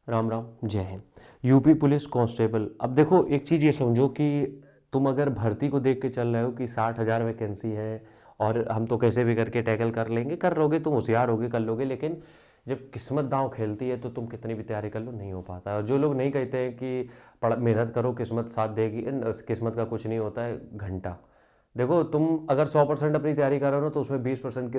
राम राम, जय Hind. UP police constable, अब देखो एक चीज़ ये समझो कि तुम अगर भर्ती को देख के चल रहे हो कि 60,000 वैकेंसी है और हम तो कैसे भी करके टैकल कर लेंगे, कर लोगे, तुम होशियार होगे, कर लोगे, लेकिन जब किस्मत दांव खेलती है तो तुम कितनी भी तैयारी कर लो नहीं हो पाता है। और जो लोग नहीं कहते हैं कि पढ़ मेहनत करो किस्मत साथ देगी, किस्मत का कुछ नहीं होता है घंटा। देखो तुम अगर 100% अपनी तैयारी कर रहे हो ना तो उसमें 20%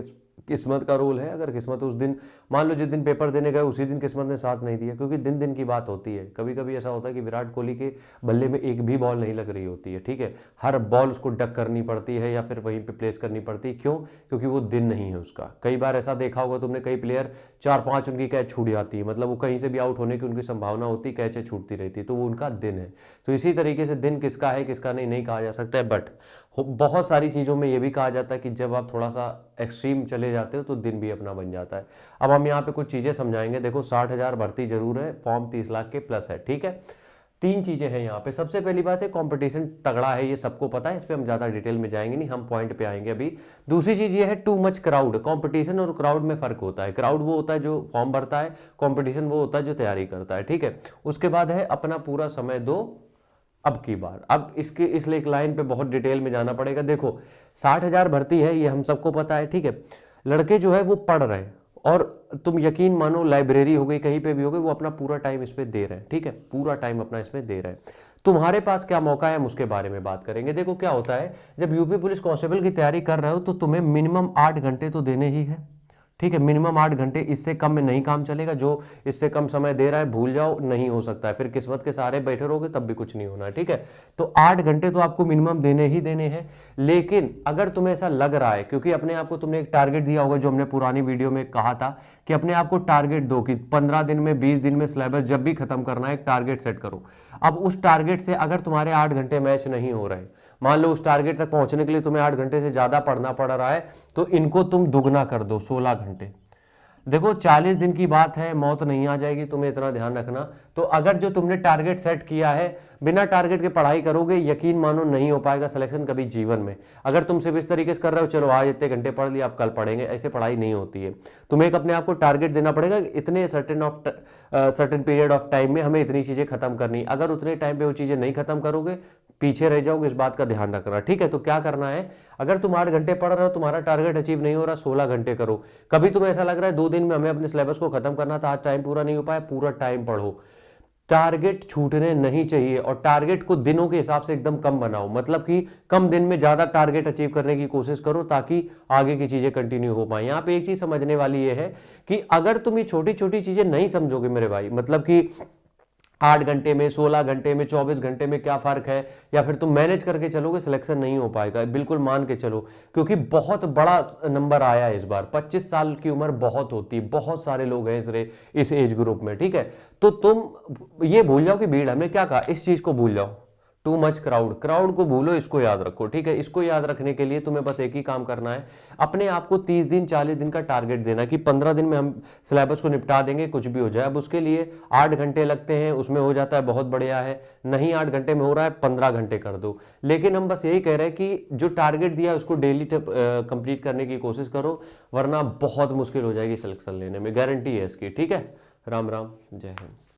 किस्मत का रोल है। अगर किस्मत उस दिन, मान लो जिस दिन पेपर देने गए उसी दिन किस्मत ने साथ नहीं दिया, क्योंकि दिन दिन की बात होती है। कभी कभी ऐसा होता है कि विराट कोहली के बल्ले में एक भी बॉल नहीं लग रही होती है, ठीक है, हर बॉल उसको डक करनी पड़ती है या फिर वहीं पे प्लेस करनी पड़ती है। क्यों? क्योंकि वो दिन नहीं है उसका। कई बार ऐसा देखा होगा तुमने, कई प्लेयर 4-5 उनकी कैच छूट जाती है, मतलब वो कहीं से भी आउट होने की उनकी संभावना होती, कैचें छूटती रहती है, तो वो उनका दिन है। तो इसी तरीके से दिन किसका है किसका नहीं, नहीं कहा जा सकता है। बट बहुत सारी चीज़ों में ये भी कहा जाता है कि जब आप थोड़ा सा एक्सट्रीम चले जाते हो तो दिन भी अपना बन जाता है। अब हम यहाँ पे कुछ चीज़ें समझाएंगे। देखो 60,000 भर्ती जरूर है, फॉर्म 30 लाख के प्लस है, ठीक है। तीन चीज़ें हैं यहाँ पे। सबसे पहली बात है कंपटीशन तगड़ा है, ये सबको पता है, इस पर हम ज़्यादा डिटेल में जाएंगे नहीं, हम पॉइंट पे आएंगे अभी। दूसरी चीज़ ये है टू मच क्राउड। कंपटीशन और क्राउड में फ़र्क होता है। क्राउड वो होता है जो फॉर्म भरता है, कंपटीशन वो होता है जो तैयारी करता है, ठीक है। उसके बाद है अपना पूरा समय दो। अब की बार, अब इसके इसलिए एक लाइन पे बहुत डिटेल में जाना पड़ेगा। देखो 60,000 भर्ती है, ये हम सबको पता है, ठीक है। लड़के जो है वो पढ़ रहे हैं, और तुम यकीन मानो लाइब्रेरी हो गई, कहीं पे भी हो गई, वो अपना पूरा टाइम इस पे दे रहे हैं, ठीक है, पूरा टाइम अपना इसमें दे रहे हैं। तुम्हारे पास क्या मौका है हम उसके बारे में बात करेंगे। देखो क्या होता है, जब यूपी पुलिस कांस्टेबल की तैयारी कर रहे हो तो तुम्हें मिनिमम 8 घंटे तो देने ही है, ठीक है, मिनिमम 8 घंटे। इससे कम में नहीं काम चलेगा। जो इससे कम समय दे रहा है भूल जाओ, नहीं हो सकता है, फिर किस्मत के सहारे बैठे रहोगे तब भी कुछ नहीं होना है, ठीक है। तो 8 घंटे तो आपको मिनिमम देने ही देने हैं। लेकिन अगर तुम्हें ऐसा लग रहा है, क्योंकि अपने आप को तुमने एक टारगेट दिया होगा, जो हमने पुरानी वीडियो में कहा था कि अपने आप को टारगेट दो कि 15 दिन में, 20 दिन में सिलेबस जब भी खत्म करना है, एक टारगेट सेट करो। अब उस टारगेट से अगर तुम्हारे 8 घंटे मैच नहीं हो रहे, मान लो उस टारगेट तक पहुंचने के लिए तुम्हें 8 घंटे से ज्यादा पढ़ना पड़ रहा है, तो इनको तुम दुगना कर दो, 16 घंटे। देखो 40 दिन की बात है, मौत नहीं आ जाएगी, तुम्हें इतना ध्यान रखना। तो अगर जो तुमने टारगेट सेट किया है, बिना टारगेट के पढ़ाई करोगे, यकीन मानो नहीं हो पाएगा सिलेक्शन कभी जीवन में। अगर तुम सिर्फ इस तरीके से कर रहे हो, चलो आज इतने घंटे पढ़ लिया, अब कल पढ़ेंगे, ऐसे पढ़ाई नहीं होती है। तुम्हें एक अपने आप को टारगेट देना पड़ेगा, इतने सर्टेन पीरियड ऑफ टाइम में हमें इतनी चीजें खत्म करनी। अगर उतने टाइम पे वो चीजें नहीं खत्म करोगे, पीछे रह जाओगे, इस बात का ध्यान रखना, ठीक है। तो क्या करना है, अगर तुम 8 घंटे पढ़ रहे हो, तुम्हारा टारगेट अचीव नहीं हो रहा, 16 घंटे करो। कभी तुम्हें ऐसा लग रहा है 2 दिन में हमें अपने सिलेबस को खत्म करना था, आज टाइम पूरा नहीं हो पाया, पूरा टाइम पढ़ो। टारगेट छूटने नहीं चाहिए, और टारगेट को दिनों के हिसाब से एकदम कम बनाओ, मतलब कि कम दिन में ज्यादा टारगेट अचीव करने की कोशिश करो, ताकि आगे की चीजें कंटिन्यू हो पाए। यहाँ पे एक चीज समझने वाली ये है कि अगर तुम ये छोटी छोटी चीजें नहीं समझोगे मेरे भाई, मतलब कि 8 घंटे में, 16 घंटे में, 24 घंटे में क्या फर्क है, या फिर तुम मैनेज करके चलोगे, सिलेक्शन नहीं हो पाएगा, बिल्कुल मान के चलो। क्योंकि बहुत बड़ा नंबर आया है इस बार, 25 साल की उम्र बहुत होती है, बहुत सारे लोग हैं इस एज ग्रुप में, ठीक है। तो तुम ये भूल जाओ कि भीड़, हमने क्या कहा, इस चीज को भूल जाओ। टू मच क्राउड, क्राउड को भूलो, इसको याद रखो, ठीक है। इसको याद रखने के लिए तुम्हें बस एक ही काम करना है, अपने आप को 30 दिन 40 दिन का टारगेट देना कि 15 दिन में हम सिलेबस को निपटा देंगे, कुछ भी हो जाए। अब उसके लिए 8 घंटे लगते हैं, उसमें हो जाता है, बहुत बढ़िया है। नहीं 8 घंटे में हो रहा है, 15 घंटे कर दो। लेकिन हम बस यही कह रहे हैं कि जो टारगेट दिया है उसको डेली कंप्लीट करने की कोशिश करो, वरना बहुत मुश्किल हो जाएगी सिलेक्शन लेने में, गारंटी है इसकी, ठीक है। राम राम, जय हिंद।